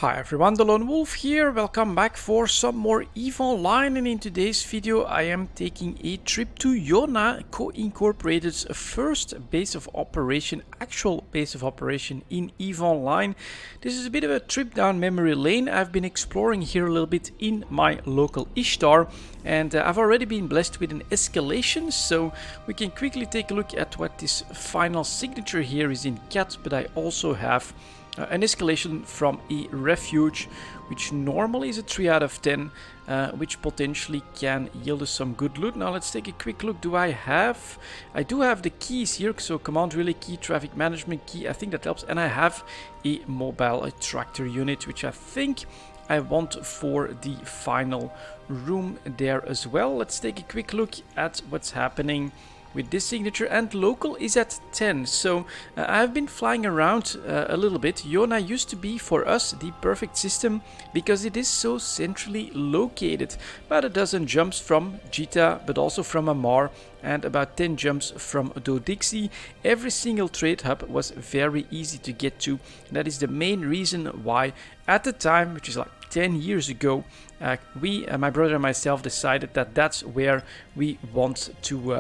Hi everyone, delonewolf here. Welcome back for some more EVE Online, and in today's video I am taking a trip to Yona, Kho Incorporated's first base of operation, actual base of operation in EVE Online. This is a bit of a trip down memory lane. I've been exploring here a little bit in my local Ishtar, and I've already been blessed with an escalation, so we can quickly take a look at what this final signature here is in cat, but I also have an escalation from a refuge, which normally is a 3 out of 10, which potentially can yield us some good loot. Now let's take a quick look. I do have the keys here, so command relay key, traffic management key, I think that helps, and I have a mobile tractor unit, which I think I want for the final room there as well. Let's take a quick look at what's happening with this signature, and local is at 10. So I've been flying around a little bit. Yona used to be for us the perfect system because it is so centrally located. About a dozen jumps from Jita, but also from Amar, and about 10 jumps from Dodixie. Every single trade hub was very easy to get to. That is the main reason why at the time, which is like 10 years ago, my brother and myself decided that that's where we want to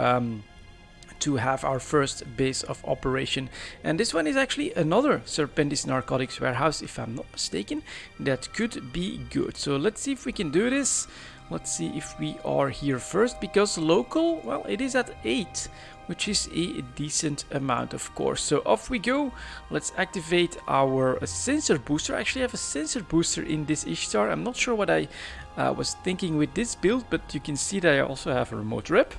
have our first base of operation. And this one is actually another Serpentis narcotics warehouse, if I'm not mistaken. That could be good. So let's see if we can do this. Let's see if we are here first, because local, well, it is at 8, which is a decent amount, of course. So off we go. Let's activate our sensor booster. I actually have a sensor booster in this Ishtar. I'm not sure what I was thinking with this build, but you can see that I also have a remote rep.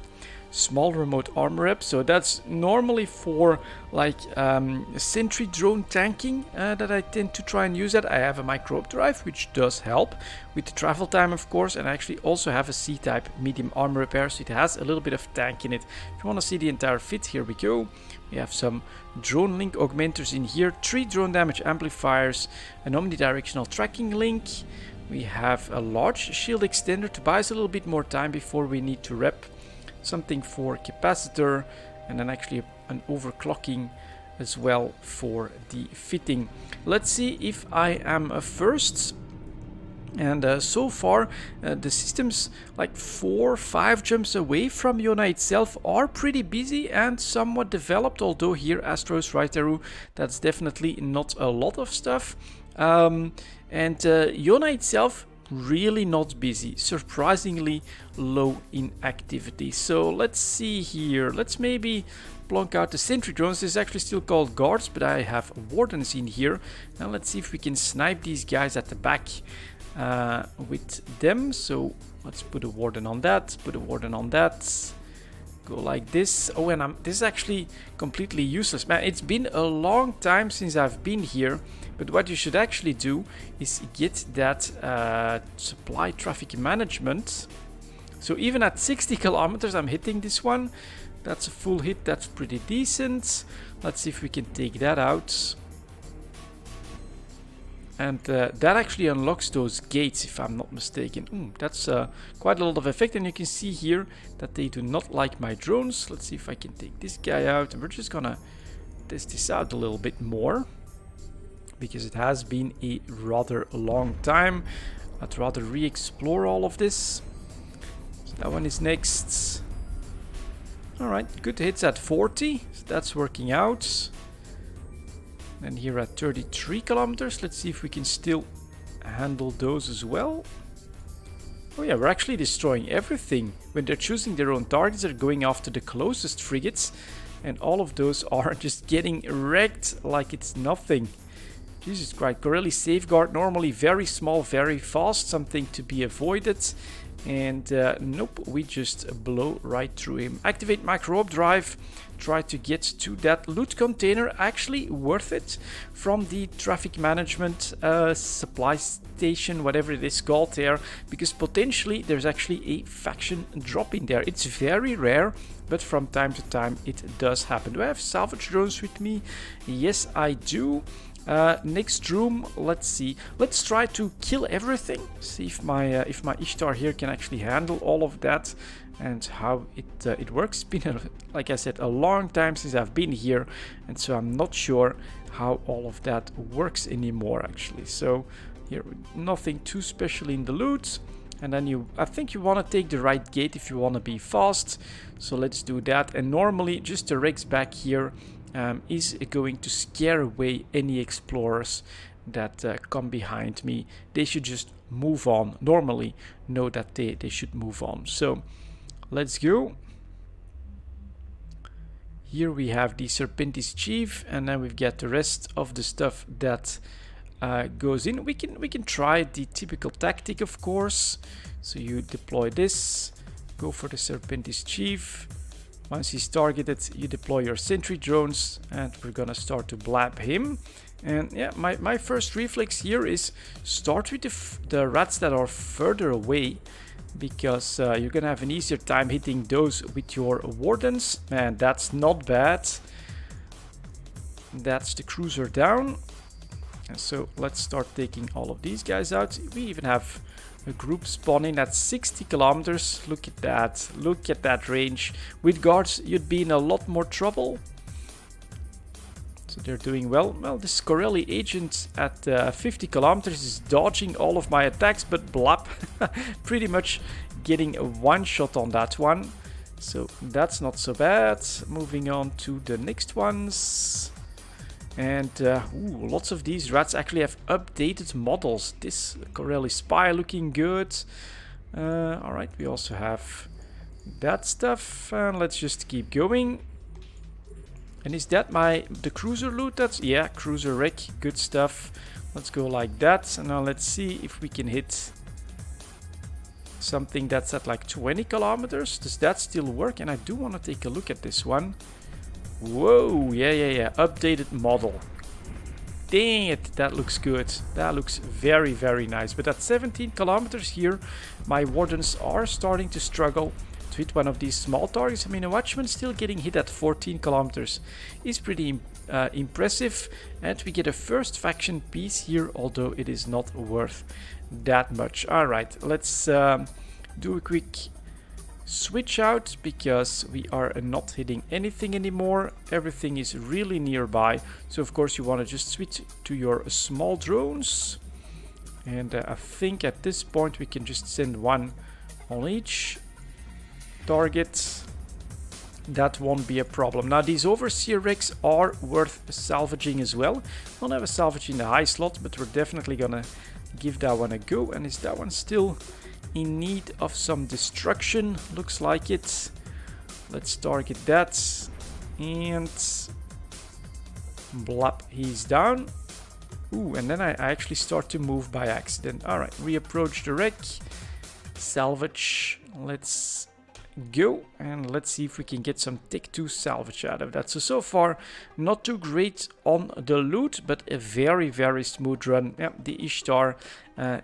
Small remote armor rep, so that's normally for like sentry drone tanking that I tend to try and use that. I have a Microwarpdrive, which does help with the travel time, of course, and I actually also have a C-type medium armor repair, so it has a little bit of tank in it. If you want to see the entire fit, here we go. We have some drone link augmentors in here, 3 drone damage amplifiers, an omnidirectional tracking link. We have a large shield extender to buy us a little bit more time before we need to rep. Something for capacitor, and then actually an overclocking as well for the fitting. Let's see if I am first. And so far the systems like 4 or 5 jumps away from Yona itself are pretty busy and somewhat developed, although here Astros Raitaru, that's definitely not a lot of stuff. And Yona itself really not busy, surprisingly low in activity. So let's see here, let's maybe plonk out the sentry drones. This is actually still called guards, but I have wardens in here. Now let's see if we can snipe these guys at the back with them. So let's put a warden on that, put a warden on that, go like this. Oh, and this is actually completely useless, man. It's been a long time since I've been here, but what you should actually do is get that supply traffic management. So even at 60 kilometers I'm hitting this one. That's a full hit, that's pretty decent. Let's see if we can take that out. And that actually unlocks those gates, if I'm not mistaken. That's quite a lot of effect, and you can see here that they do not like my drones. Let's see if I can take this guy out, and we're just gonna test this out a little bit more, because it has been a rather long time. I'd rather re-explore all of this. So that one is next. Alright, good hits at 40, so that's working out. And here at 33 kilometers, let's see if we can still handle those as well. Oh yeah, we're actually destroying everything. When they're choosing their own targets, they're going after the closest frigates, and all of those are just getting wrecked like it's nothing. Jesus Christ, Coreli safeguard, normally very small, very fast, something to be avoided. And nope, we just blow right through him. Activate Microwarpdrive, try to get to that loot container. Actually worth it from the traffic management supply station, whatever it is called there, because potentially there's actually a faction drop in there. It's very rare, but from time to time it does happen. Do I have salvage drones with me? Yes, I do. Next room, let's see. Let's try to kill everything. See if my Ishtar here can actually handle all of that, and how it works. It's been, like I said, a long time since I've been here, and so I'm not sure how all of that works anymore, actually. So Here, nothing too special in the loot. And then I think you want to take the right gate if you want to be fast. So let's do that. And normally just the Rex back here is going to scare away any explorers that come behind me. They should just move on. Normally know that they should move on. So let's go. Here we have the Serpentis Chief, and then we've got the rest of the stuff that goes in. We can try the typical tactic, of course. So you deploy this, go for the Serpentis Chief. Once he's targeted, you deploy your sentry drones, and we're gonna start to blab him. And yeah, my first reflex here is start with the rats that are further away, because you're gonna have an easier time hitting those with your wardens. Man, that's not bad. That's the cruiser down. And so let's start taking all of these guys out. We even have a group spawning at 60 kilometers. Look at that. Look at that range. With guards, you'd be in a lot more trouble. So they're doing well. Well, this Coreli agent at 50 kilometers is dodging all of my attacks, but blap, pretty much getting a one shot on that one. So that's not so bad. Moving on to the next ones. And lots of these rats actually have updated models. This Coreli spy looking good. Alright, we also have that stuff. And let's just keep going. And is that the cruiser loot? That's, yeah, cruiser wreck. Good stuff. Let's go like that. And now let's see if we can hit something that's at like 20 kilometers. Does that still work? And I do want to take a look at this one. Whoa, yeah. Updated model. Dang it, that looks good. That looks very, very nice. But at 17 kilometers here, my wardens are starting to struggle to hit one of these small targets. I mean, a watchman still getting hit at 14 kilometers is pretty impressive. And we get a first faction piece here, although it is not worth that much. Alright, let's do a quick switch out, because we are not hitting anything anymore. Everything is really nearby. So of course you want to just switch to your small drones. And I think at this point we can just send one on each target. That won't be a problem. Now these Overseer Rex are worth salvaging as well. Don't have a salvage in the high slot, but we're definitely gonna give that one a go. And is that one still in need of some destruction? Looks like it. Let's target that. And blap, he's down. Ooh, and then I actually start to move by accident. Alright, reapproach the wreck. Salvage. Let's go, and let's see if we can get some Tech 2 salvage out of that. So far not too great on the loot, but a very, very smooth run. Yeah, the Ishtar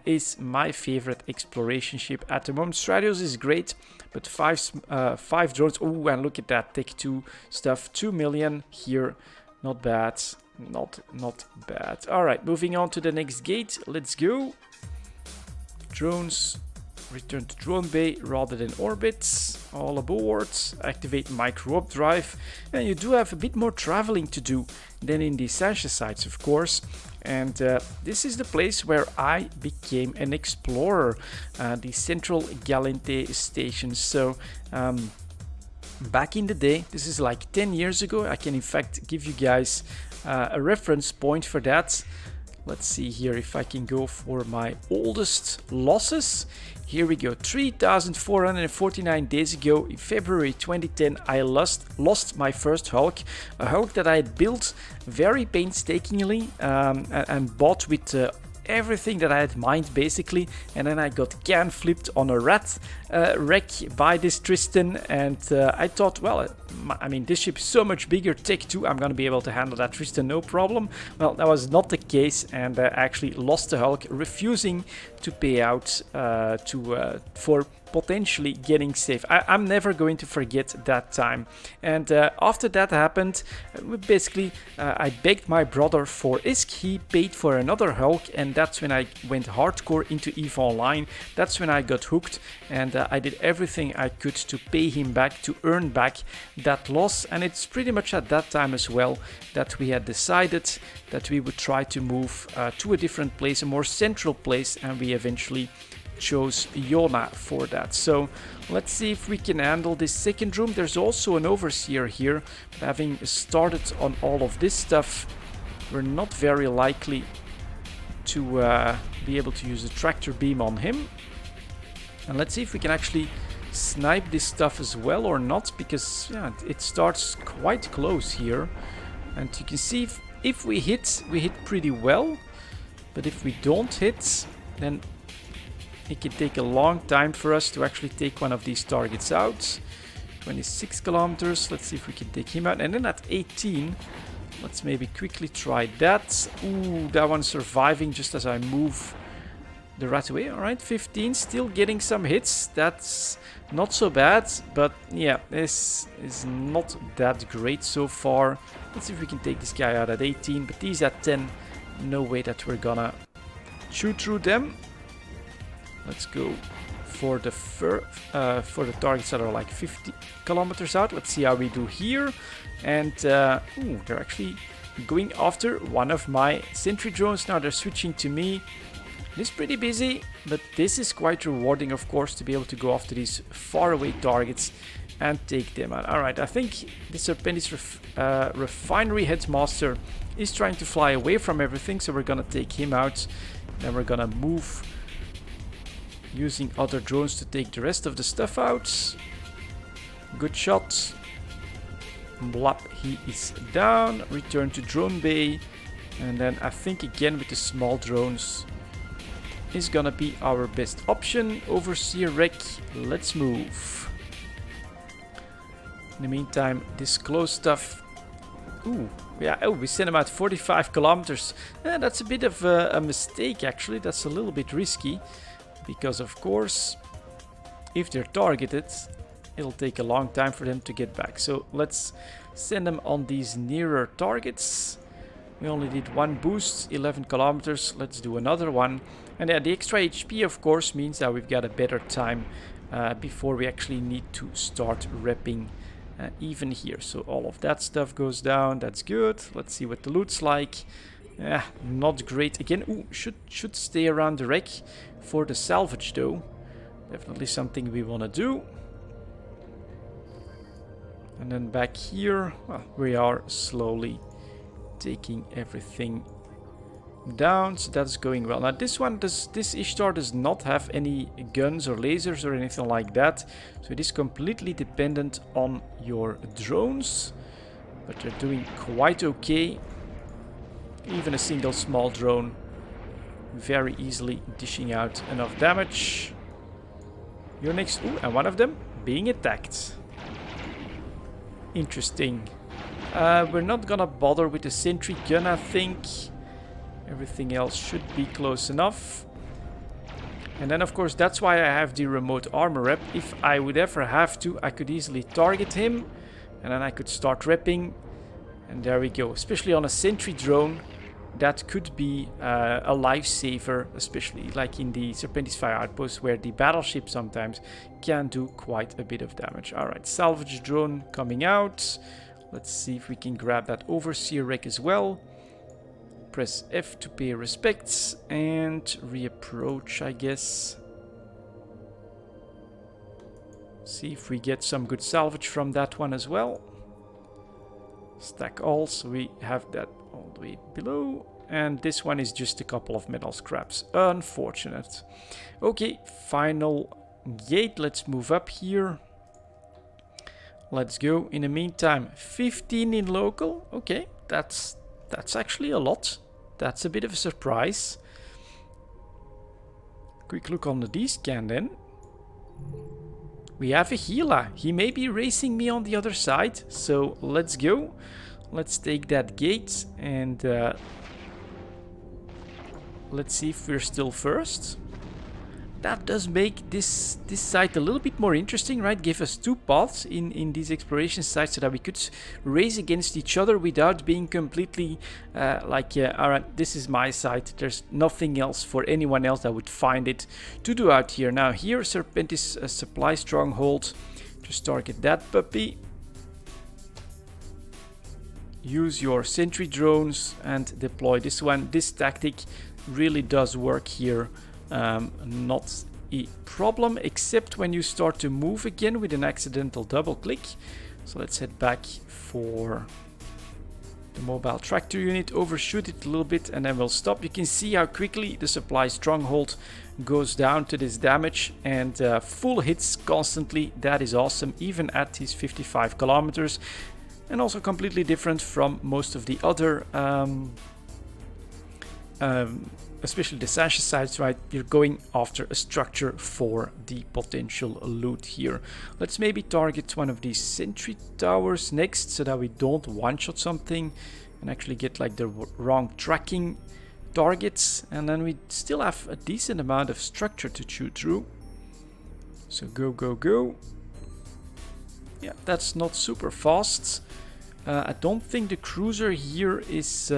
is my favorite exploration ship at the moment. Stradios is great, but five drones. Oh, and look at that Tech 2 stuff. 2 million here. Not bad. Not bad. Alright, moving on to the next gate. Let's go. Drones. Return to drone bay rather than orbit. All aboard. Activate Microwarpdrive. And you do have a bit more traveling to do than in the Sanchez sites, of course. And this is the place where I became an explorer. The central Gallente station. So back in the day, this is like 10 years ago. I can in fact give you guys a reference point for that. Let's see here if I can go for my oldest losses. Here we go. 3,449 days ago, in February 2010, I lost my first Hulk. A Hulk that I had built very painstakingly and bought with everything that I had mined basically, and then I got can flipped on a rat wreck by this Tristan, and I thought, well, I mean, this ship is so much bigger, Tech 2, I'm gonna be able to handle that Tristan no problem. Well, that was not the case, and I actually lost the Hulk, refusing to pay out for potentially getting safe. I'm never going to forget that time. And after that happened, basically I begged my brother for ISK. He paid for another Hulk, and that's when I went hardcore into EVE Online. That's when I got hooked, and I did everything I could to pay him back, to earn back that loss, and it's pretty much at that time as well that we had decided that we would try to move to a different place, a more central place, and we eventually chose Yona for that. So let's see if we can handle this second room. There's also an overseer here, but having started on all of this stuff, we're not very likely to be able to use a tractor beam on him. And let's see if we can actually snipe this stuff as well or not, because yeah, it starts quite close here. And you can see if we hit pretty well, but if we don't hit, then it can take a long time for us to actually take one of these targets out. 26 kilometers, let's see if we can take him out. And then at 18, let's maybe quickly try that. Ooh, that one's surviving just as I move the rat away. Alright, 15, still getting some hits. That's not so bad, but yeah, this is not that great so far. Let's see if we can take this guy out at 18, but these at 10, no way that we're gonna shoot through them. Let's go for the targets that are like 50 kilometers out. Let's see how we do here. And ooh, they're actually going after one of my sentry drones. Now they're switching to me. It is pretty busy, but this is quite rewarding, of course, to be able to go after these faraway targets and take them out. Alright, I think the Serpentis refinery headmaster is trying to fly away from everything, so we're gonna take him out. Then we're gonna move using other drones to take the rest of the stuff out. Good shot. Blap, he is down. Return to drone bay. And then I think again with the small drones is gonna be our best option. Overseer wreck, let's move. In the meantime, this close stuff. Ooh, yeah, oh, we sent him out 45 kilometers. That's a bit of a mistake actually. That's a little bit risky. Because of course, if they're targeted, it'll take a long time for them to get back. So let's send them on these nearer targets. We only did one boost, 11 kilometers. Let's do another one. And the extra HP, of course, means that we've got a better time before we actually need to start repping even here. So all of that stuff goes down. That's good. Let's see what the loot's like. Not great. Again, ooh, should stay around the wreck for the salvage though. Definitely something we want to do. And then back here, well, we are slowly taking everything down, so that's going well. Now this Ishtar does not have any guns or lasers or anything like that, so it is completely dependent on your drones, but they're doing quite okay. Even a single small drone very easily dishing out enough damage. You're next. Ooh, and one of them being attacked. Interesting. We're not gonna bother with the sentry gun, I think. Everything else should be close enough. And then of course that's why I have the remote armor rep. If I would ever have to, I could easily target him and then I could start repping. And there we go. Especially on a sentry drone, that could be a lifesaver, especially like in the Serpentis Fire Outpost, where the battleship sometimes can do quite a bit of damage. Alright, salvage drone coming out. Let's see if we can grab that overseer wreck as well. Press F to pay respects and reapproach, I guess. See if we get some good salvage from that one as well. Stack all, so we have that all the way below. And this one is just a couple of metal scraps. Unfortunate. Okay, final gate. Let's move up here. Let's go. In the meantime, 15 in local. Okay, that's actually a lot. That's a bit of a surprise. Quick look on the D-scan then. We have a Gila. He may be racing me on the other side. So let's go. Let's take that gate and let's see if we're still first. That does make this site a little bit more interesting, right? Give us two paths in these exploration sites so that we could race against each other without being completely alright, this is my site. There's nothing else for anyone else that would find it to do out here. Now here, Serpentis supply stronghold. Just target that puppy. use your sentry drones and deploy this one. This tactic really does work here. Not a problem, except when you start to move again with an accidental double click. So let's head back for the mobile tractor unit, overshoot it a little bit, and then we'll stop. You can see how quickly the supply stronghold goes down to this damage, and full hits constantly. That is awesome, even at these 55 kilometers, and also completely different from most of the other especially the Sanchez sites, right? You're going after a structure for the potential loot here. Let's maybe target one of these sentry towers next, so that we don't one-shot something and actually get like the wrong tracking targets. And then we still have a decent amount of structure to chew through. So go, go, go. Yeah, that's not super fast. I don't think the cruiser here is...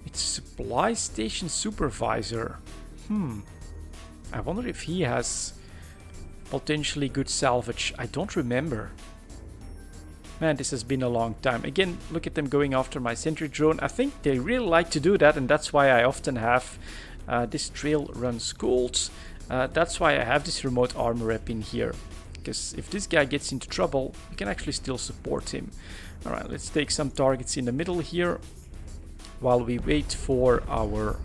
it's supply station supervisor. I wonder if he has potentially good salvage. I don't remember. Man, this has been a long time. Again, look at them going after my sentry drone. I think they really like to do that, and that's why I often have this trail runs gold. That's why I have this remote armor rep in here. Because if this guy gets into trouble, we can actually still support him. Alright, let's take some targets in the middle here, while we wait for our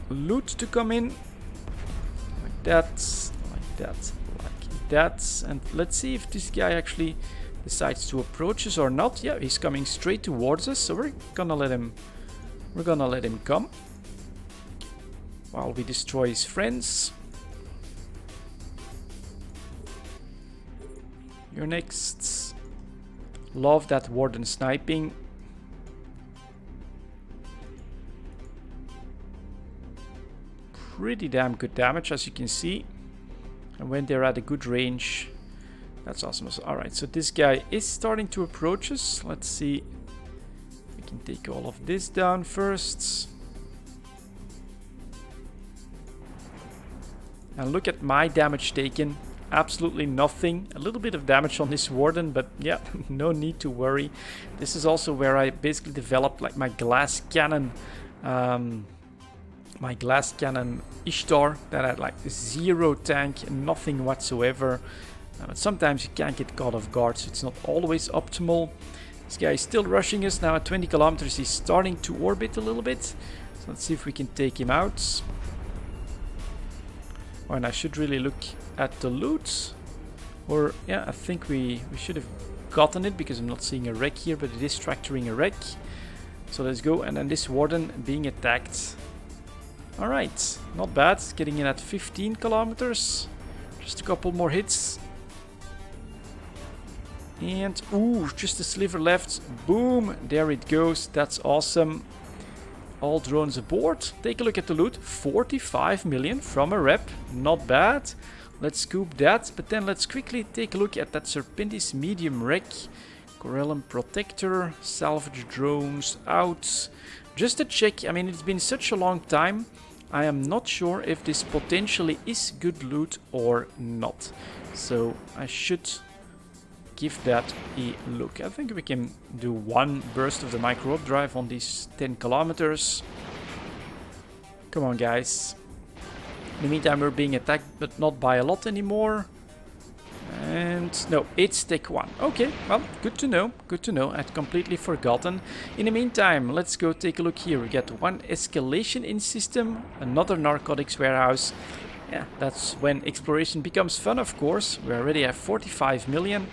loot to come in. Like that, like that, like that. And let's see if this guy actually decides to approach us or not. Yeah, he's coming straight towards us, so we're gonna let him come while we destroy his friends. You're next. Love that Warden sniping. Pretty damn good damage, as you can see, and when they're at a good range, that's awesome. Alright, so this guy is starting to approach us. Let's see, we can take all of this down first, and look at my damage taken. Absolutely nothing. A little bit of damage on this warden, but yeah, no need to worry. This is also where I basically developed like my glass cannon Ishtar, that had like 0 tank, nothing whatsoever. But sometimes you can't get caught off guard, so it's not always optimal. This guy is still rushing us now at 20 kilometers. He's starting to orbit a little bit. So let's see if we can take him out. Oh, and I should really look at the loot. Or yeah, I think we should have gotten it, because I'm not seeing a wreck here, but it is tractoring a wreck. So let's go. And then this warden being attacked. Alright, not bad. Getting in at 15 kilometers. Just a couple more hits. And, ooh, just a sliver left. Boom, there it goes. That's awesome. All drones aboard. Take a look at the loot. 45 million from a rep. Not bad. Let's scoop that. But then let's quickly take a look at that Serpentis medium wreck. Coreli protector. Salvage drones out. Just to check. I mean, it's been such a long time. I am not sure if this potentially is good loot or not. So I should give that a look. I think we can do one burst of the Microwarpdrive on these 10 kilometers. Come on, guys. In the meantime, we're being attacked, but not by a lot anymore. And no, it's take 1. Okay, well, good to know. Good to know. I'd completely forgotten. In the meantime, let's go take a look here. We get one escalation in system, another narcotics warehouse. Yeah, that's when exploration becomes fun, of course. We already have 45 million,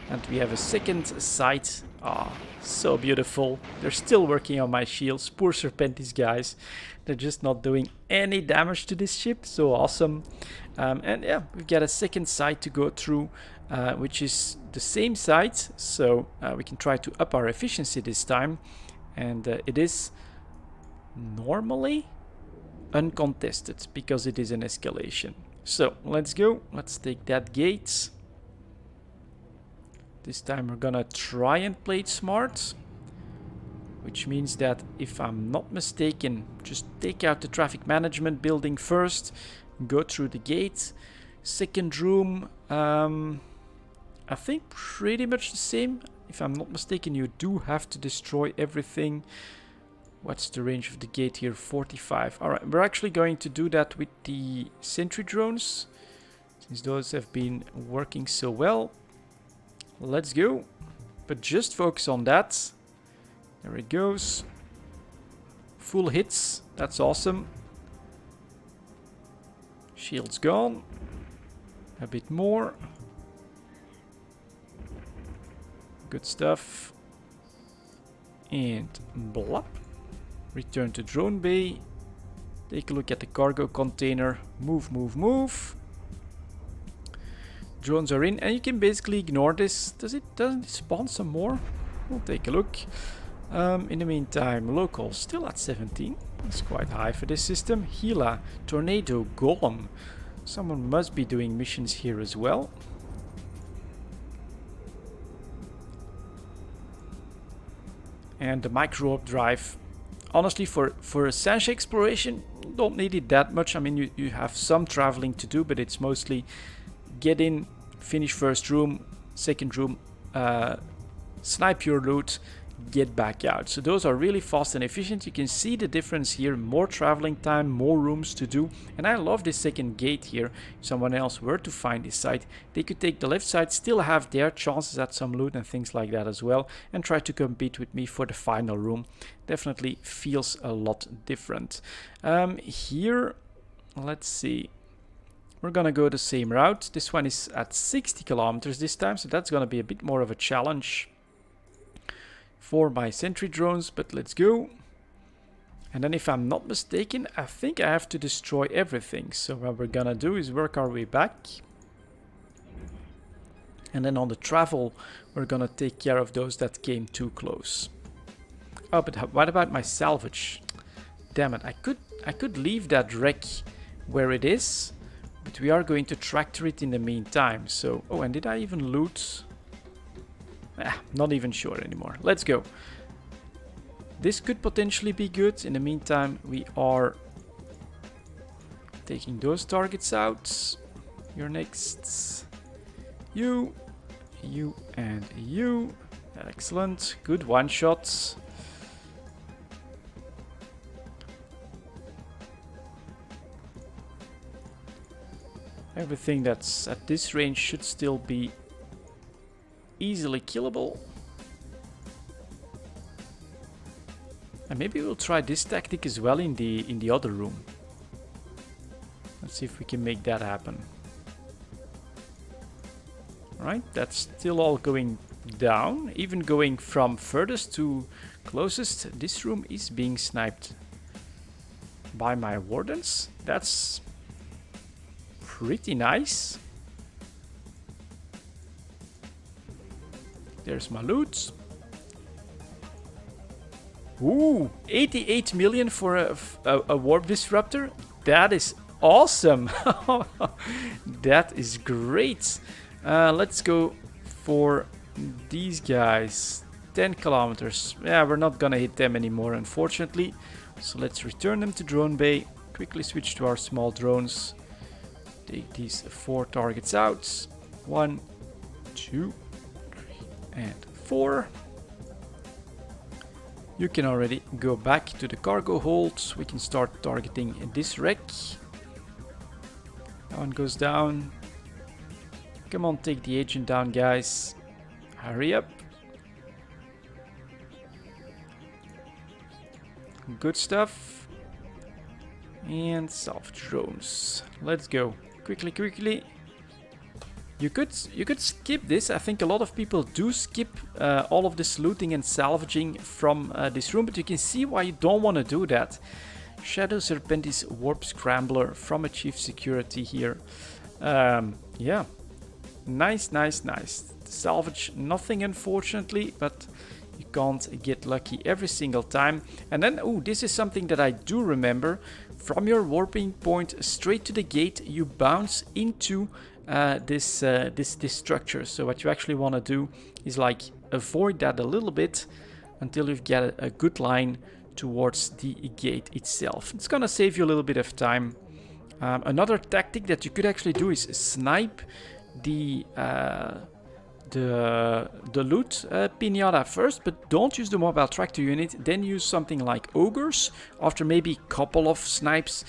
and we have a second site. Ah, so beautiful. They're still working on my shields. Poor Serpentis guys. They're just not doing any damage to this ship. So awesome. And yeah, we've got a second site to go through, which is the same site. So we can try to up our efficiency this time. And it is normally uncontested because it is an escalation. So let's go. Let's take that gate. This time we're gonna try and play it smart, which means that, if I'm not mistaken, just take out the traffic management building first, go through the gate. Second room, I think pretty much the same. If I'm not mistaken, you do have to destroy everything. What's the range of the gate here? 45. Alright, we're actually going to do that with the sentry drones, since those have been working so well. Let's go. But just focus on that. There it goes. Full hits. That's awesome. Shield's gone. A bit more. Good stuff. And blop. Return to drone bay. Take a look at the cargo container. Move, move, move. Drones are in, and you can basically ignore this. Doesn't it spawn some more? We'll take a look. In the meantime, local still at 17. That's quite high for this system. Gila, tornado, golem. Someone must be doing missions here as well. And the Microwarpdrive. Honestly, for essential exploration, don't need it that much. I mean, you have some traveling to do, but it's mostly get in, finish first room, second room, snipe your loot, get back out. So those are really fast and efficient. You can see the difference here. More traveling time, more rooms to do. And I love this second gate here. If someone else were to find this site, they could take the left side, still have their chances at some loot and things like that as well, and try to compete with me for the final room. Definitely feels a lot different. Here, let's see. We're gonna go the same route. This one is at 60 kilometers this time, so that's gonna be a bit more of a challenge for my sentry drones, but let's go. And then if I'm not mistaken, I think I have to destroy everything. So what we're gonna do is work our way back. And then on the travel, we're gonna take care of those that came too close. Oh, but what about my salvage? Damn it, I could leave that wreck where it is, but we are going to tractor it in the meantime. So, oh, and did I even loot? Not even sure anymore. Let's go. This could potentially be good. In the meantime, we are taking those targets out. You're next. You, and you. Excellent. Good one shots. Everything that's at this range should still be easily killable. And maybe we'll try this tactic as well in the other room. Let's see if we can make that happen. Alright, that's still all going down. Even going from furthest to closest, this room is being sniped by my wardens. That's pretty nice. There's my loot. Ooh, 88 million for a warp disruptor. That is awesome. That is great. Let's go for these guys. 10 kilometers. Yeah, we're not gonna hit them anymore, unfortunately. So let's return them to drone bay. Quickly switch to our small drones. Take these 4 targets out. 1, 2, 3, and 4. You can already go back to the cargo holds. We can start targeting this wreck. That one goes down. Come on, take the agent down, guys. Hurry up. Good stuff. And salvage drones. Let's go. Quickly, quickly. You could skip this. I think a lot of people do skip all of this looting and salvaging from this room, but you can see why you don't want to do that. Shadow Serpentis Warp Scrambler from Achieve Security here. Yeah, nice, nice, nice. Salvage nothing, unfortunately, but you can't get lucky every single time. And then, oh, this is something that I do remember. From your warping point straight to the gate, you bounce into this structure. So what you actually want to do is like avoid that a little bit until you've got a good line towards the gate itself. It's gonna save you a little bit of time. Another tactic that you could actually do is snipe the the loot pinata first, but don't use the mobile tractor unit. Then use something like ogres after maybe a couple of snipes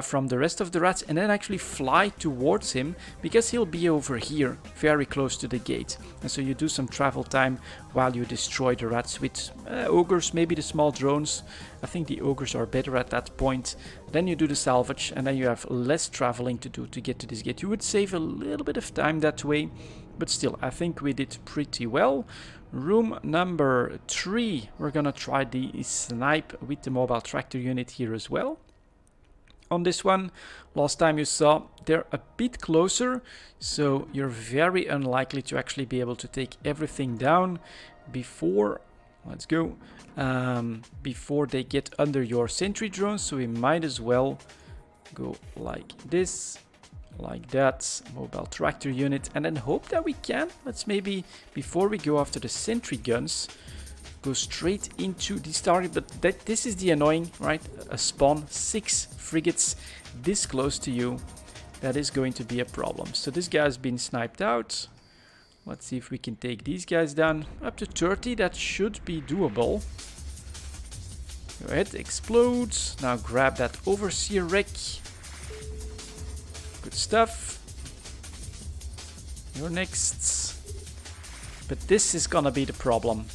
from the rest of the rats, and then actually fly towards him because he'll be over here very close to the gate. And so you do some travel time while you destroy the rats with ogres, maybe the small drones. I think the ogres are better at that point. Then you do the salvage, and then you have less traveling to do to get to this gate. You would save a little bit of time that way, but still, I think we did pretty well. Room number 3, we're gonna try the snipe with the mobile tractor unit here as well. On this one, last time you saw, they're a bit closer, so you're very unlikely to actually be able to take everything down before, let's go, before they get under your sentry drones. So we might as well go like this, like that, mobile tractor unit, and then hope that we can. Let's maybe, before we go after the sentry guns, go straight into this target. But this is the annoying, right? A spawn 6 frigates this close to you. That is going to be a problem. So this guy's been sniped out. Let's see if we can take these guys down. Up to 30, that should be doable. Go ahead, explode. Now grab that overseer wreck. Good stuff. You're next. But this is gonna be the problem.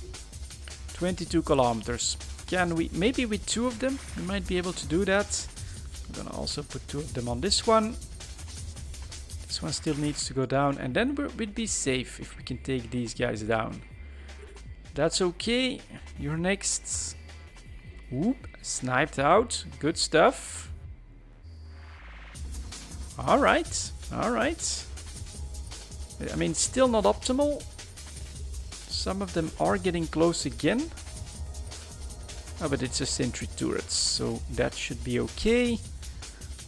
22 kilometers. Can we, maybe with 2 of them, we might be able to do that. I'm gonna also put 2 of them on this one. This one still needs to go down, and then we'd be safe if we can take these guys down. That's okay. You're next. Whoop, sniped out. Good stuff. Alright, alright. I mean, still not optimal. Some of them are getting close again. Oh, but it's a sentry turret, so that should be okay.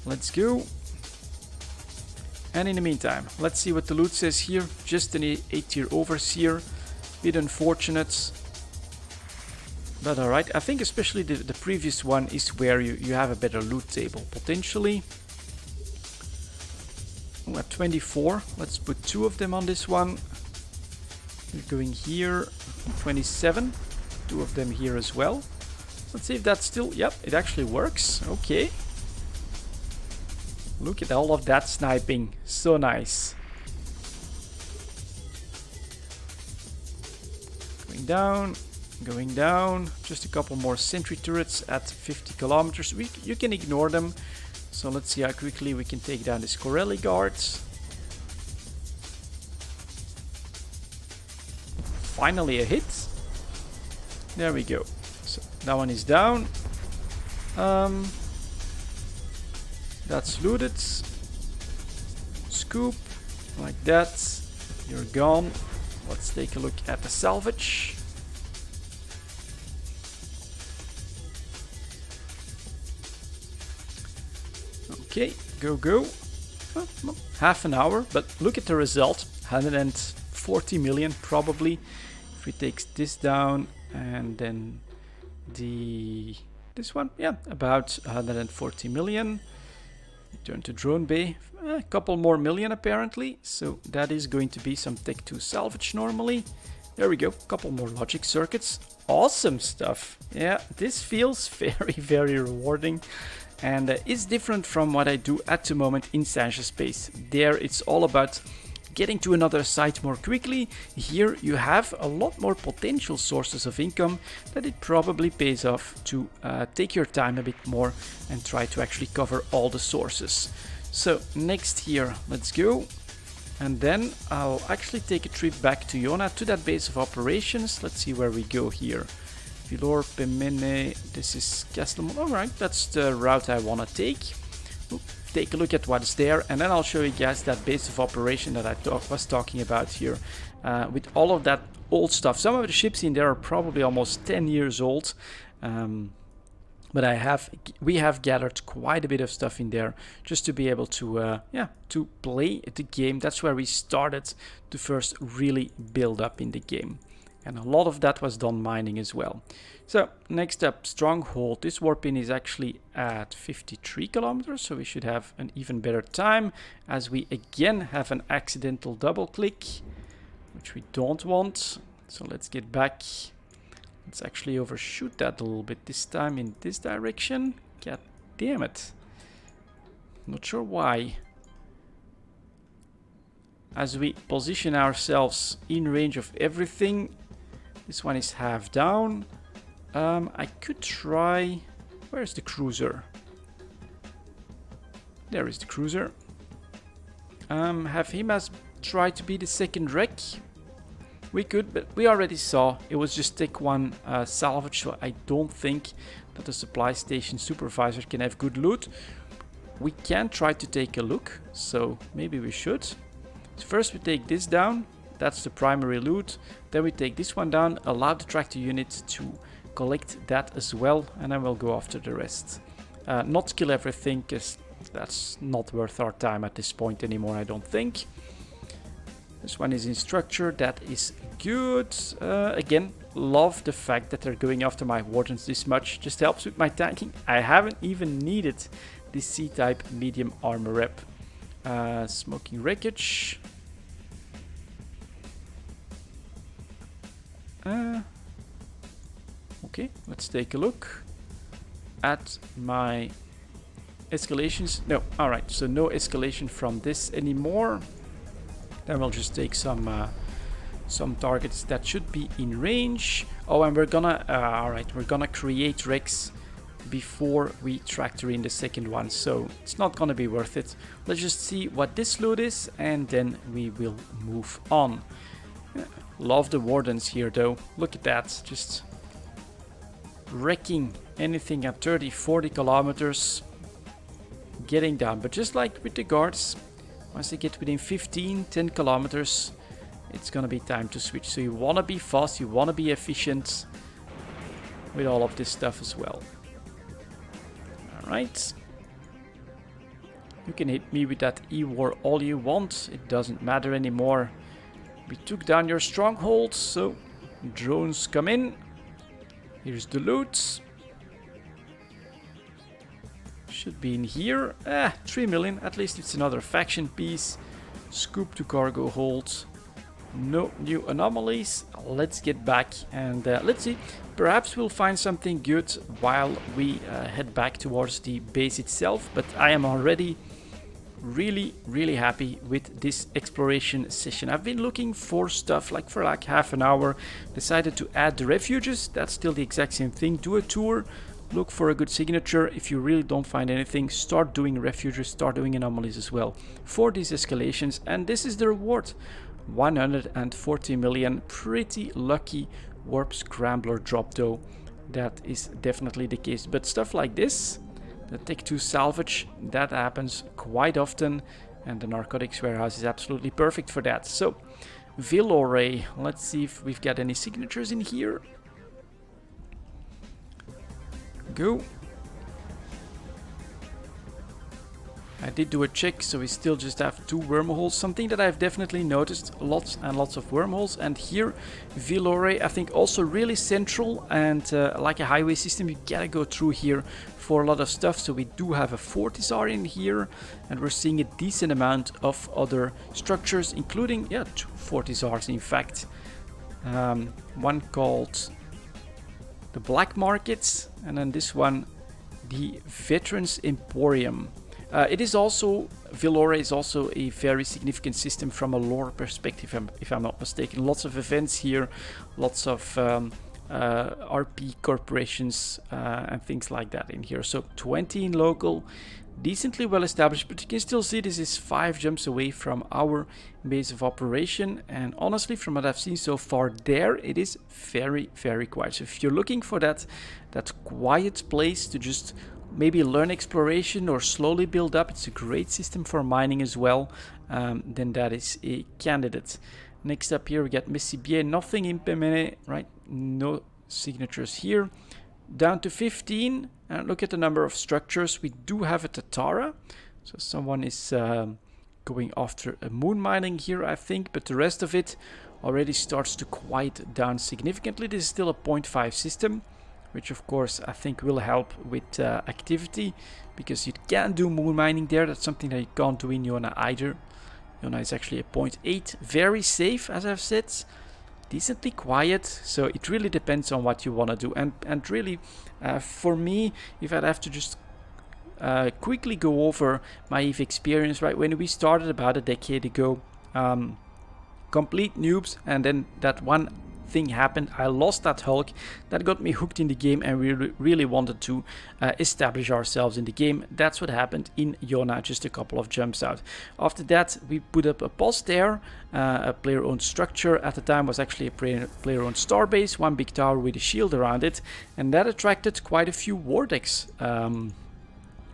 Let's go. And in the meantime, let's see what the loot says here. Just an 8-tier overseer. Bit unfortunate. But alright, I think especially the previous one is where you have a better loot table, potentially. We're at 24. Let's put 2 of them on this one. We're going here. 27. 2 of them here as well. Let's see if that's still... Yep, it actually works. Okay. Look at all of that sniping. So nice. Going down. Going down. Just a couple more sentry turrets at 50 kilometers. You can ignore them. So let's see how quickly we can take down this Coreli guards. Finally a hit. There we go. So that one is down. That's looted. Scoop. Like that. You're gone. Let's take a look at the salvage. Okay, go. Half an hour, but look at the result. 140 million probably. If we take this down and then this one, yeah, about 140 million. Return to drone bay, a couple more million apparently. So that is going to be some Tech 2 salvage normally. There we go, couple more logic circuits. Awesome stuff. Yeah, this feels very, very rewarding. And it's different from what I do at the moment in Sasha Space. There it's all about getting to another site more quickly. Here you have a lot more potential sources of income that it probably pays off to take your time a bit more and try to actually cover all the sources. So next here, let's go. And then I'll actually take a trip back to Yona, to that base of operations. Let's see where we go here. Vilor, Pemene, this is Castelmont. Alright, that's the route I want to take. Take a look at what's there, and then I'll show you guys that base of operation that I was talking about here. With all of that old stuff. Some of the ships in there are probably almost 10 years old. But we have gathered quite a bit of stuff in there just to be able to, to play the game. That's where we started to first really build up in the game. And a lot of that was done mining as well. So next up, Stronghold. This warp in is actually at 53 kilometers, so we should have an even better time as we again have an accidental double click. which we don't want. So let's get back. Let's actually overshoot that a little bit this time in this direction. God damn it. Not sure why. As we position ourselves in range of everything, this one is half down. I could try... Where's the cruiser? There is the cruiser. Have him as try to be the second wreck. We could, but we already saw it was just take one salvage, so I don't think that the supply station supervisor can have good loot. We can try to take a look, so maybe we should. So first we take this down, that's the primary loot. Then we take this one down, allow the tractor unit to collect that as well, and then we'll go after the rest. Not kill everything, because that's not worth our time at this point anymore, I don't think. This one is in structure, that is good. Again, love the fact that they're going after my wardens this much. Just helps with my tanking. I haven't even needed this C-type medium armor rep. Smoking wreckage. Okay, let's take a look at my escalations. No, alright, so no escalation from this anymore. Then we'll just take some targets that should be in range. Oh, and we're gonna, alright, we're gonna create wrecks before we tractor in the second one, so it's not gonna be worth it. Let's just see what this loot is, and then we will move on. Love the wardens here though. Look at that, just wrecking anything at 30-40 kilometers, getting down. But just like with the guards, once they get within 15-10 kilometers, it's gonna be time to switch. So you wanna be fast, you wanna be efficient with all of this stuff as well. Alright. You can hit me with that E-War all you want, it doesn't matter anymore. We took down your stronghold, so drones come in. Here's the loot. Should be in here. 3 million, at least it's another faction piece. Scoop to cargo hold. No new anomalies. Let's get back and let's see. Perhaps we'll find something good while we head back towards the base itself. But I am already really happy with this exploration session. I've been looking for stuff like for like half an hour. Decided to add the refuges. That's still the exact same thing. Do a tour. Look for a good signature. If you really don't find anything, start doing refuges, start doing anomalies as well for these escalations. And this is the reward. 140 million. Pretty lucky warp scrambler drop though. That is definitely the case. But stuff like this, the Tech 2 salvage, that happens quite often. And the narcotics warehouse is absolutely perfect for that. So, Villore, let's see if we've got any signatures in here. Go. I did do a check, so we still just have 2 wormholes. Something that I've definitely noticed, lots and lots of wormholes. And here, Villore, I think also really central, and like a highway system, you gotta go through here for a lot of stuff. So we do have a Fortizar in here, and we're seeing a decent amount of other structures, including, yeah, 2 Fortizars in fact. One called the Black Markets, and then this one, the Veterans Emporium. It is also, Villore is also a very significant system from a lore perspective, if I'm not mistaken. Lots of events here, lots of RP corporations and things like that in here. So 20 in local, decently well established, but you can still see this is 5 jumps away from our base of operation. And honestly, from what I've seen so far there, it is very quiet. So if you're looking for that quiet place to just maybe learn exploration or slowly build up, it's a great system for mining as well, then that is a candidate. Next up here we got Messibier, nothing implemented, right? No signatures here. Down to 15, and look at the number of structures. We do have a Tatara, so someone is going after a moon mining here, I think, but the rest of it already starts to quiet down significantly. This is still a 0.5 system, which of course I think will help with activity, because you can do moon mining there. That's something that you can't do in Yona either. Yona is actually a 0.8, very safe, as I've said, decently quiet. So it really depends on what you want to do. And really, for me, if I'd have to just quickly go over my EVE experience, right, when we started about a decade ago, complete noobs, and then that one thing happened. I lost that Hulk. That got me hooked in the game, and we really wanted to establish ourselves in the game. That's what happened in Yona, just a couple of jumps out. After that, we put up a post there, a player-owned structure. At the time was actually a player-owned starbase, one big tower with a shield around it, and that attracted quite a few war decks,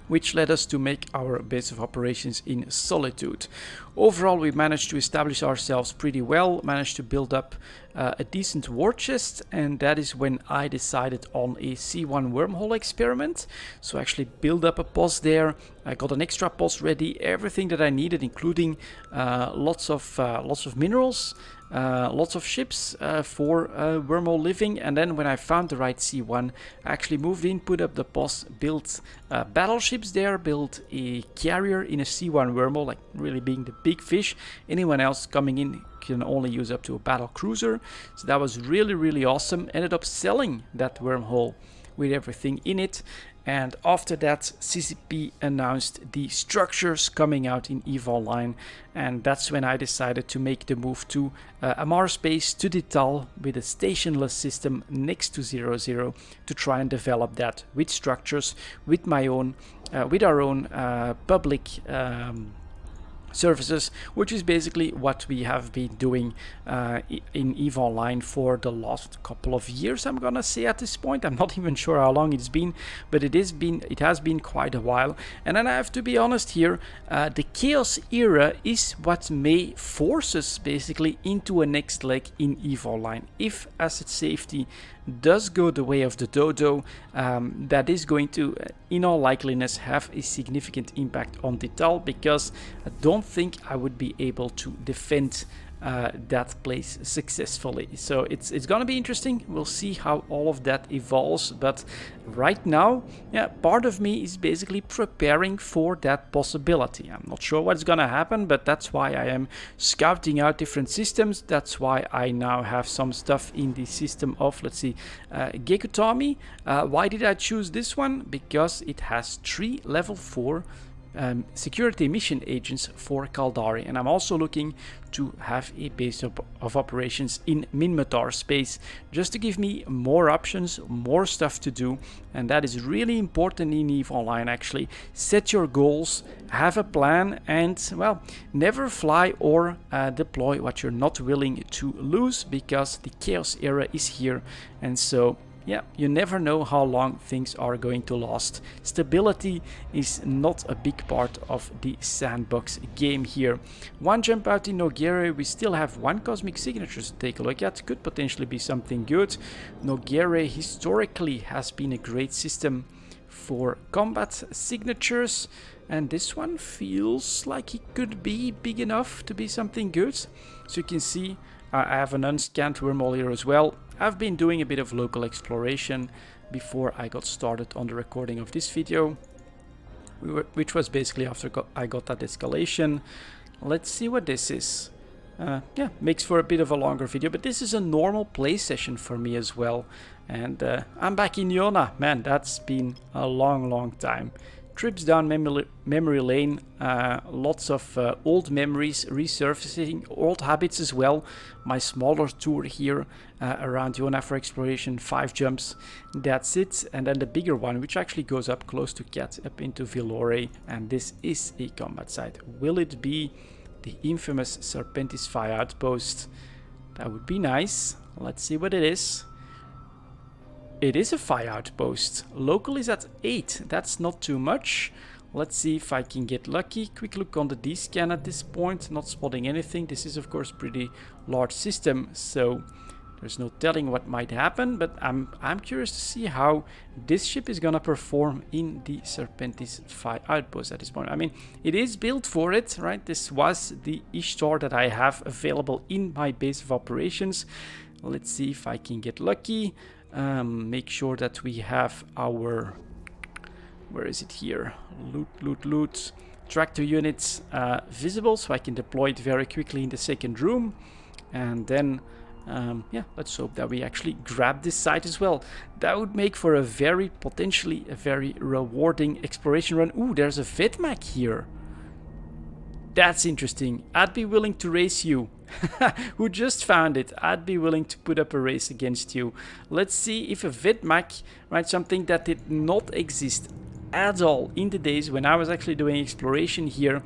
which led us to make our base of operations in Solitude. Overall, we managed to establish ourselves pretty well, managed to build up a decent war chest, and that is when I decided on a C1 wormhole experiment. So I actually build up a post there. I got an extra post ready, everything that I needed, including lots of minerals, lots of ships for wormhole living. And then when I found the right C1, I actually moved in, put up the post, built battleships there, built a carrier in a C1 wormhole, like really being the big fish. Anyone else coming in can only use up to a battle cruiser. So that was really awesome. Ended up selling that wormhole with everything in it. And after that, CCP announced the structures coming out in EVE Online, and that's when I decided to make the move to a Mars base, to Dital, with a stationless system next to 00, to try and develop that with structures, with my own, with our own public services, which is basically what we have been doing in EVE Online for the last couple of years, I'm gonna say at this point. I'm not even sure how long it's been, but it has been quite a while. And then I have to be honest here, the Chaos era is what may force us basically into a next leg in EVE Online. If asset safety does go the way of the dodo, that is going to, in all likeliness, have a significant impact on Dital, because I don't think I would be able to defend that place successfully. So it's gonna be interesting. We'll see how all of that evolves, but right now, yeah, part of me is basically preparing for that possibility. I'm not sure what's gonna happen, but that's why I am scouting out different systems. That's why I now have some stuff in the system of, let's see, Gekutami. Why did I choose this one? Because it has 3 level 4 security mission agents for Caldari, and I'm also looking to have a base of operations in Minmatar space, just to give me more options, more stuff to do. And that is really important in EVE Online. Actually set your goals, have a plan, and well, never fly or deploy what you're not willing to lose, because the Chaos era is here. And so yeah, you never know how long things are going to last. Stability is not a big part of the sandbox game here. One jump out in Nogere, we still have 1 cosmic signature to take a look at. Could potentially be something good. Nogere historically has been a great system for combat signatures, and this one feels like it could be big enough to be something good. So you can see I have an unscanned wormhole here as well. I've been doing a bit of local exploration before I got started on the recording of this video, which was basically after I got that escalation. Let's see what this is. Yeah, makes for a bit of a longer video, but this is a normal play session for me as well. And I'm back in Yona. Man, that's been a long time. Trips down memory lane, lots of old memories resurfacing, old habits as well. My smaller tour here around Yona for exploration, 5 jumps, that's it. And then the bigger one, which actually goes up close to Cat, up into Villore, and this is a combat site. Will it be the infamous Serpentis Phi outpost? That would be nice. Let's see what it is. It is a Phi outpost. Local is at 8. That's not too much. Let's see if I can get lucky. Quick look on the D-scan at this point. Not spotting anything. This is of course pretty large system, so there's no telling what might happen. But I'm curious to see how this ship is gonna perform in the Serpentis Phi outpost at this point. I mean, it is built for it, right? This was the Ishtar that I have available in my base of operations. Let's see if I can get lucky. Make sure that we have our, where is it here? Loot. tractor units visible, so I can deploy it very quickly in the second room. And then, yeah, let's hope that we actually grab this site as well. That would make for a potentially a very rewarding exploration run. Ooh, there's a Vedmak here. That's interesting. I'd be willing to race you. Who just found it? I'd be willing to put up a race against you. Let's see if a Vedmak, right, something that did not exist at all in the days when I was actually doing exploration here,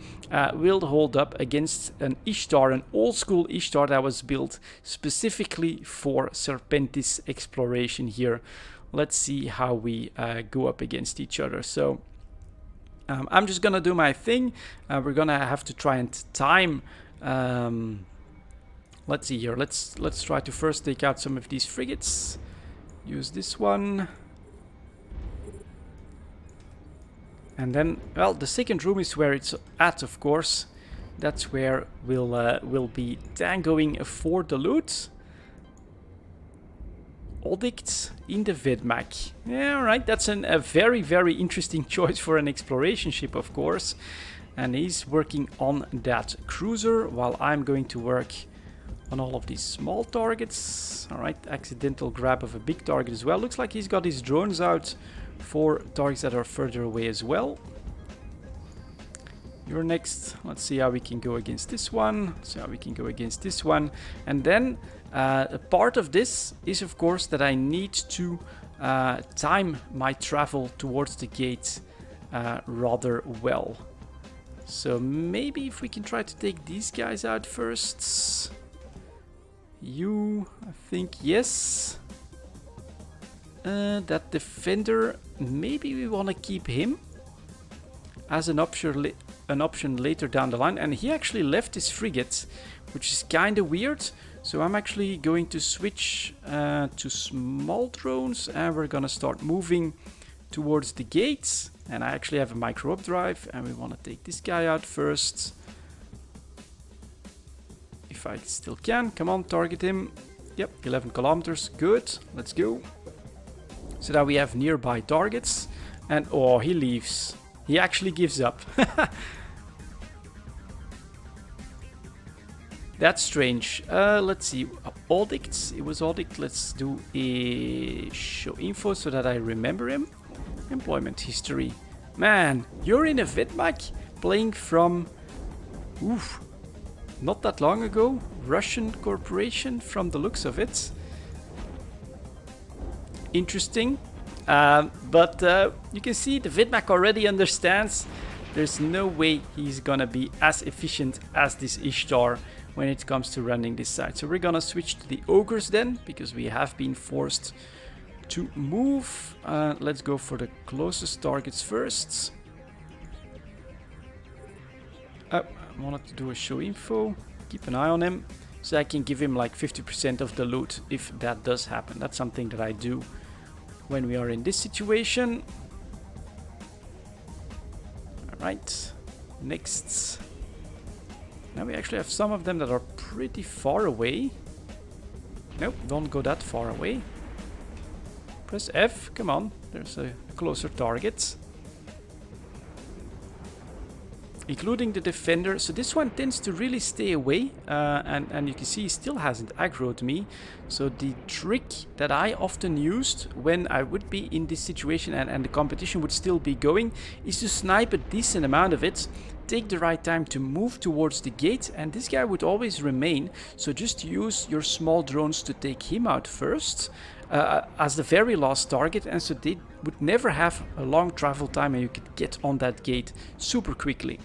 will hold up against an Ishtar, an old school Ishtar that was built specifically for Serpentis exploration here. Let's see how we go up against each other. So I'm just gonna do my thing. We're gonna have to try and time. Let's see here. Let's try to first take out some of these frigates. Use this one. And then, well, the second room is where it's at, of course. That's where we'll be tangoing for the loot. Odict in the Vedmak. Yeah, right. That's a very, very interesting choice for an exploration ship, of course. And he's working on that cruiser while I'm going to work on all of these small targets. All right, accidental grab of a big target as well. Looks like he's got his drones out for targets that are further away as well. You're next. Let's see how we can go against this one. Let's see how we can go against this one. And then a part of this is, of course, that I need to time my travel towards the gate rather well. So maybe if we can try to take these guys out first. You, I think, yes. That defender, maybe we want to keep him as an option later down the line. And he actually left his frigate, which is kind of weird. So I'm actually going to switch to small drones, and we're gonna start moving towards the gates. And I actually have a Microwarpdrive, and we want to take this guy out first. If I still can, come on, target him. Yep, 11 kilometers, good, let's go. So that we have nearby targets. And oh, he leaves. He actually gives up. That's strange. Let's see. Odict. It was Odict. Let's do a show info so that I remember him. Employment history. Man, you're in a Vedmak playing from... Oof. Not that long ago. Russian corporation from the looks of it. Interesting. But you can see the Vedmak already understands there's no way he's gonna be as efficient as this Ishtar when it comes to running this site. So we're gonna switch to the ogres then, because we have been forced to move. Let's go for the closest targets first. I wanted to do a show info. Keep an eye on him so I can give him like 50% of the loot if that does happen. That's something that I do when we are in this situation. Alright, next. Now we actually have some of them that are pretty far away. Nope, don't go that far away. Press F, come on, there's a closer target. Including the defender, so this one tends to really stay away, and you can see he still hasn't aggroed me. So the trick that I often used when I would be in this situation and the competition would still be going is to snipe a decent amount of it, take the right time to move towards the gate, and this guy would always remain. So just use your small drones to take him out first as the very last target, and so they would never have a long travel time and you could get on that gate super quickly.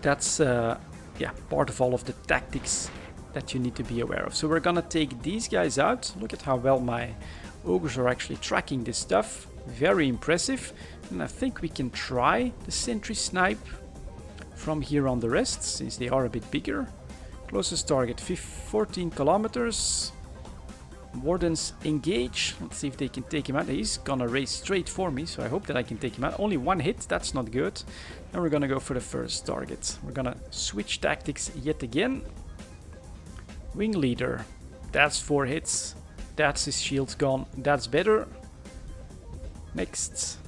That's yeah, part of all of the tactics that you need to be aware of. So we're gonna take these guys out. Look at how well my ogres are actually tracking this stuff. Very impressive. And I think we can try the sentry snipe from here on the rest, since they are a bit bigger. Closest target 14 kilometers. Wardens engage. Let's see if they can take him out. He's gonna race straight for me, so I hope that I can take him out. Only one hit, that's not good. Now we're gonna go for the first target. We're gonna switch tactics yet again. Wing leader. That's 4 hits. That's his shields gone. That's better. Next.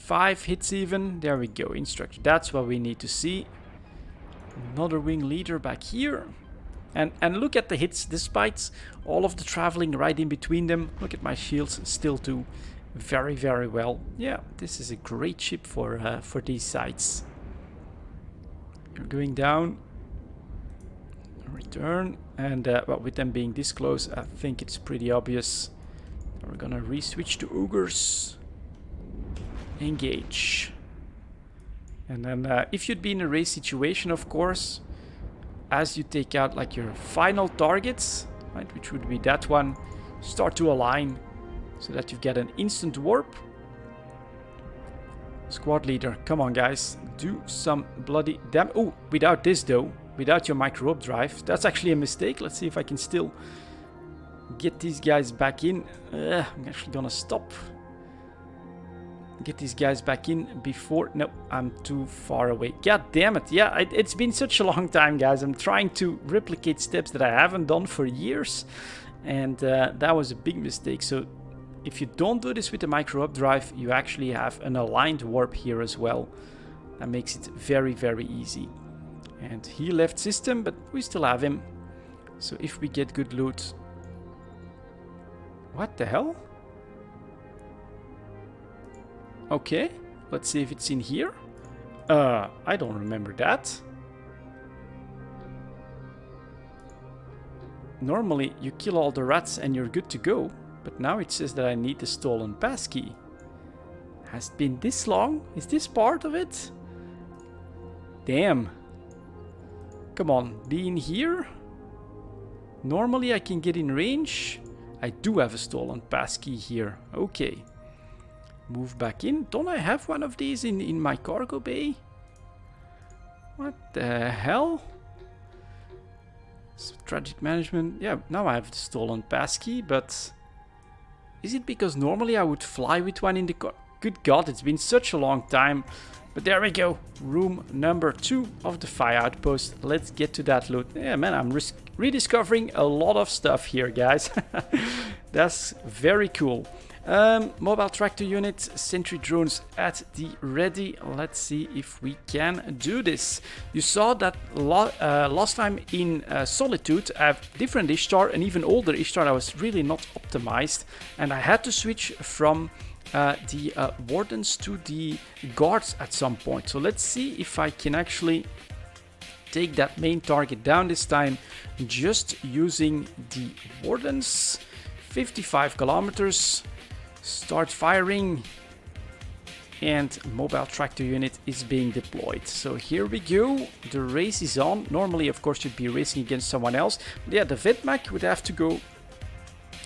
5 hits even. There we go. Instructor. That's what we need to see. Another wing leader back here. And look at the hits. Despite all of the traveling right in between them. Look at my shields. Still do very, very well. Yeah, this is a great ship for these sites. You're going down. Return. And well, with them being this close, I think it's pretty obvious. We're gonna re-switch to ogres. Engage. And then if you'd be in a race situation, of course, as you take out like your final targets, right, which would be that one, start to align so that you get an instant warp. Squad leader, come on guys, do some bloody damage. Oh, without this though, without your Microwarpdrive, that's actually a mistake. Let's see if I can still get these guys back in. I'm actually gonna stop. Get these guys back in before... No, I'm too far away. God damn it. Yeah, it's been such a long time, guys. I'm trying to replicate steps that I haven't done for years. And that was a big mistake. So if you don't do this with the Microwarpdrive, you actually have an aligned warp here as well. That makes it very, very easy. And he left system, but we still have him. So if we get good loot... What the hell? Okay, let's see if it's in here. I don't remember that. Normally you kill all the rats and you're good to go, but now it says that I need the stolen passkey. Has it been this long? Is this part of it? Damn. Come on, be in here. Normally I can get in range. I do have a stolen passkey here. Okay. Move back in. Don't I have one of these in my cargo bay? What the hell? Strategic management. Yeah, now I have the stolen passkey, but... Is it because normally I would fly with one in the car? Good God, it's been such a long time. But there we go. Room number 2 of the fire outpost. Let's get to that loot. Yeah, man, I'm rediscovering a lot of stuff here, guys. That's very cool. Mobile tractor unit, sentry drones at the ready. Let's see if we can do this. You saw that last time in Solitude I have different Ishtar, an even older Ishtar that was really not optimized, and I had to switch from the Wardens to the guards at some point. So let's see if I can actually take that main target down this time just using the Wardens. 55 kilometers. Start firing, and mobile tractor unit is being deployed. So here we go. The race is on. Normally, of course, you'd be racing against someone else. But yeah, the Vedmak would have to go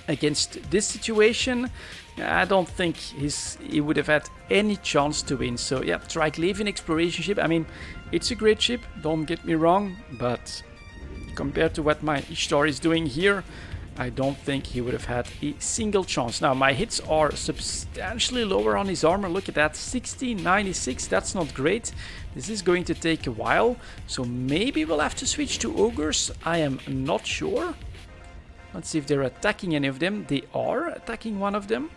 against this situation. I don't think he would have had any chance to win. So yeah, Triglavian exploration ship. I mean, it's a great ship. Don't get me wrong, but compared to what my Ishtar is doing here, I don't think he would have had a single chance. Now, my hits are substantially lower on his armor. Look at that, 1696. That's not great. This is going to take a while. So maybe we'll have to switch to ogres. I am not sure. Let's see if they're attacking any of them. They are attacking one of them.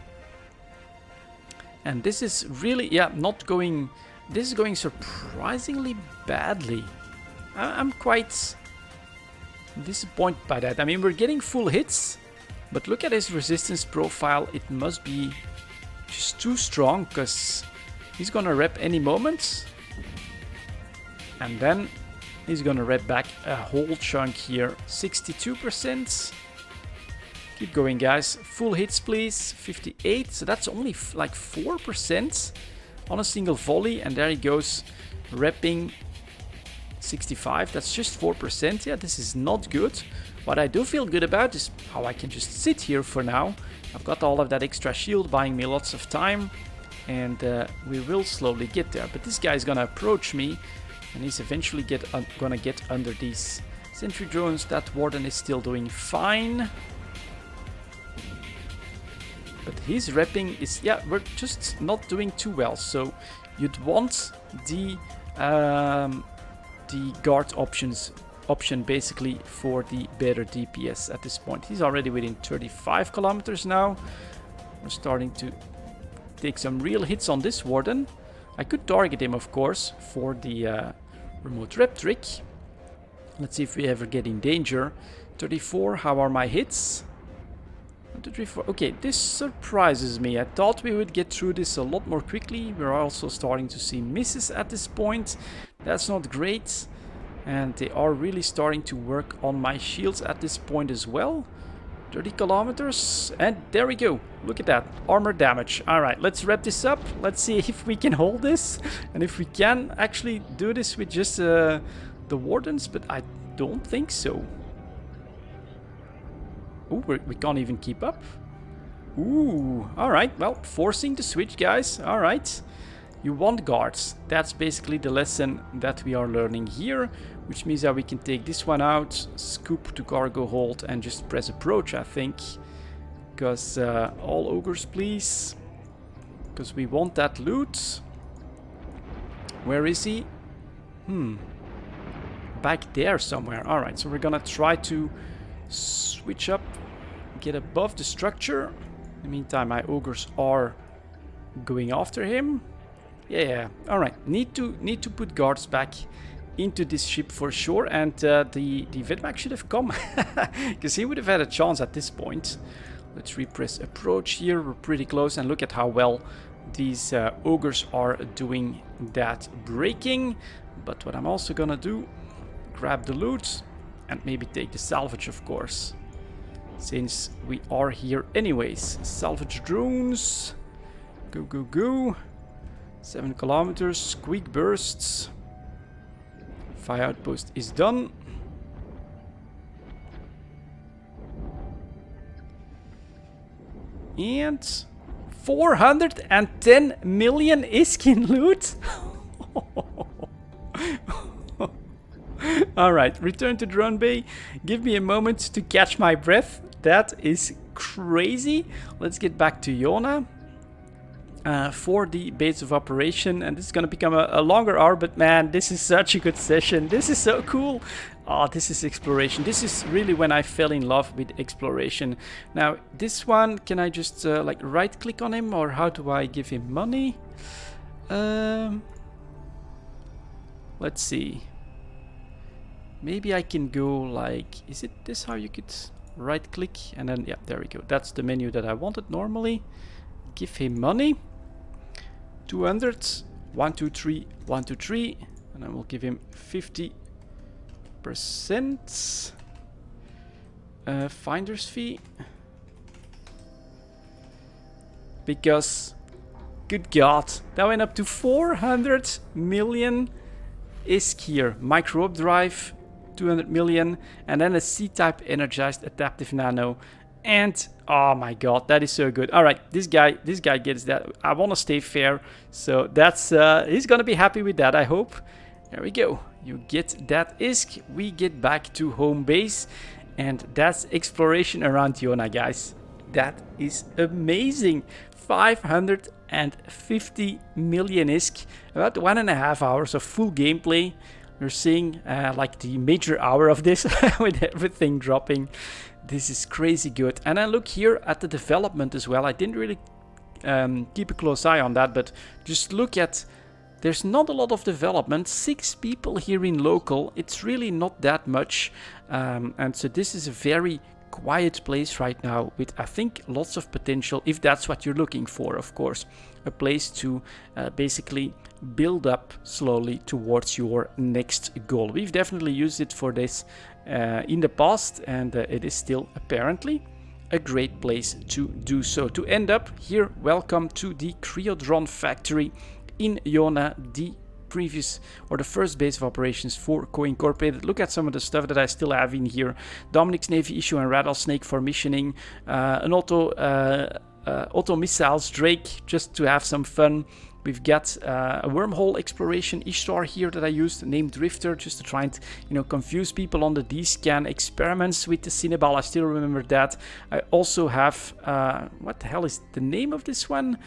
And this is really, yeah, not going... This is going surprisingly badly. I'm quite... disappointed by that. I mean, we're getting full hits, but look at his resistance profile. It must be just too strong, because he's gonna rep any moment, and then he's gonna rep back a whole chunk here. 62%. Keep going, guys. Full hits, please. 58. So that's only like 4% on a single volley, and there he goes, repping 65. That's just 4%. Yeah, this is not good. What I do feel good about is how I can just sit here for now. I've got all of that extra shield buying me lots of time, and we will slowly get there. But this guy is gonna approach me, and he's eventually gonna get under these sentry drones. That warden is still doing fine, but his repping is, yeah, we're just not doing too well. So you'd want the guard option basically for the better DPS at this point. He's already within 35 kilometers now. We're starting to take some real hits on this Warden. I could target him, of course, for the remote rep trick. Let's see if we ever get in danger. 34, how are my hits? 1, 2, 3, 4. Okay, this surprises me. I thought we would get through this a lot more quickly. We're also starting to see misses at this point. That's not great. And they are really starting to work on my shields at this point as well. 30 kilometers. And there we go. Look at that. Armor damage. Alright, let's wrap this up. Let's see if we can hold this. And if we can actually do this with just the Wardens. But I don't think so. Ooh, we can't even keep up. Ooh, alright. Well, forcing the switch, guys. Alright. You want guards. That's basically the lesson that we are learning here. Which means that we can take this one out, scoop to cargo hold, and just press approach, I think. Because all ogres, please. Because we want that loot. Where is he? Back there somewhere. Alright, so we're gonna try to switch up, get above the structure. In the meantime, my ogres are going after him. Yeah. Alright, need to put guards back into this ship for sure, and the Vedmak should have come, because he would have had a chance at this point. Let's repress approach here. We're pretty close, and look at how well these ogres are doing that breaking. But what I'm also gonna do, grab the loot and maybe take the salvage, of course, since we are here anyways. Salvage drones, go. 7 kilometers, quick bursts. Fire outpost is done. And 410 million Iskin loot. Alright, return to drone bay. Give me a moment to catch my breath. That is crazy. Let's get back to Yona. For the base of operation, and this is going to become a longer hour, but man, this is such a good session. This is so cool. Oh, this is exploration. This is really when I fell in love with exploration. Now, this one, can I just like right click on him, or how do I give him money? Let's see. Maybe I can go like, is it this how you could right click and then, yeah, there we go. That's the menu that I wanted normally. Give him money. 200, 1, 2, 3, 1, 2, 3, and I will give him 50%. Finder's fee. Because, good God, that went up to 400 million ISK here. Microwarpdrive, 200 million, and then a C-type energized adaptive nano. And oh my God, that is so good. All right, this guy gets that. I want to stay fair, so that's he's gonna be happy with that, I hope. There we go. You get that ISK. We get back to home base, and that's exploration around Yona, guys. That is amazing. 550 million ISK. About 1.5 hours of full gameplay. We're seeing like the major hour of this with everything dropping. This is crazy good. And I look here at the development as well. I didn't really keep a close eye on that, but just look at, there's not a lot of development. 6 people here in local. It's really not that much. And so this is a very quiet place right now with, I think, lots of potential, if that's what you're looking for, of course. A place to basically build up slowly towards your next goal. We've definitely used it for this in the past, and it is still apparently a great place to do so. To end up here, welcome to the Creodron factory in Yona, the previous or the first base of operations for Kho Incorporated. Look at some of the stuff that I still have in here. Dominic's Navy issue and Rattlesnake for missioning. An auto missiles Drake just to have some fun. We've got a wormhole exploration Ishtar here that I used, named Drifter, just to try and, you know, confuse people on the D-scan experiments with the Cinnabal. I still remember that. I also have, what the hell is the name of this one?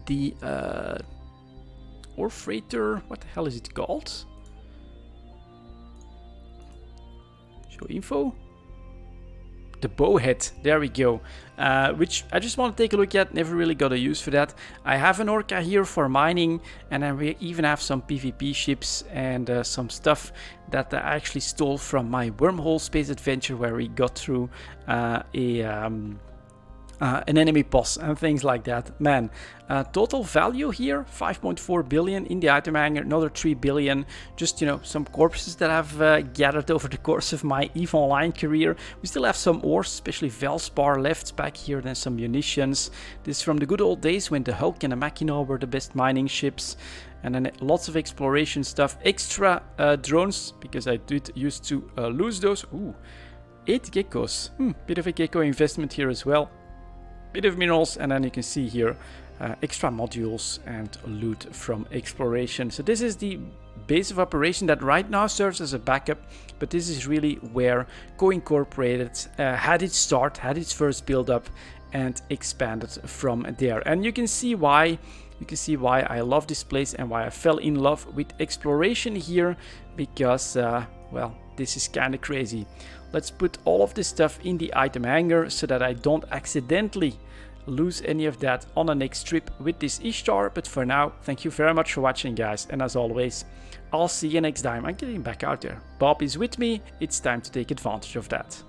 The Ore Freighter, what the hell is it called? Show info. the bowhead, there we go, which I just want to take a look at. Never really got a use for that. I have an orca here for mining, and then we even have some PvP ships and some stuff that I actually stole from my wormhole space adventure, where we got through an enemy boss and things like that. Man, total value here 5.4 billion in the item hanger, another 3 billion. Just, you know, some corpses that I've gathered over the course of my EVE Online career. We still have some ores, especially Velspar left back here, then some munitions. This is from the good old days when the Hulk and the Machina were the best mining ships. And then lots of exploration stuff, extra drones, because I did used to lose those. Ooh, 8 geckos. Bit of a gecko investment here as well. Bit of minerals, and then you can see here extra modules and loot from exploration. So this is the base of operation that right now serves as a backup, but this is really where Kho Incorporated had its start, had its first build up, and expanded from there. And you can see why. You can see why I love this place and why I fell in love with exploration here, because well, this is kind of crazy. Let's put all of this stuff in the item hanger so that I don't accidentally lose any of that on the next trip with this Ishtar. But for now, thank you very much for watching, guys, and as always, I'll see you next time. I'm getting back out there. Bob is with me. It's time to take advantage of that.